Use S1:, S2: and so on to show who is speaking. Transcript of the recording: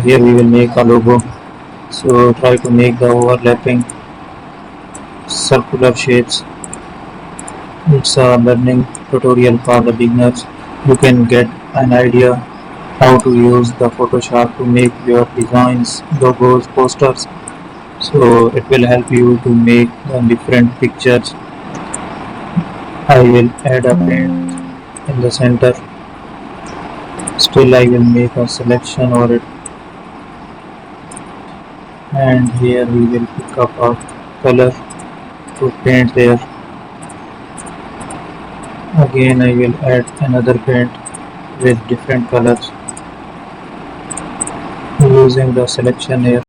S1: here we will make a logo. So try to make the overlapping circular shapes. It's a learning tutorial for the beginners. You can get an idea how to use the Photoshop to make your designs, logos, posters. So it will help you to make the different pictures. I will add a paint in the center. Still I will make a selection over it, and here we will pick up a color to paint there. Again I will add another paint with different colors using the selection here.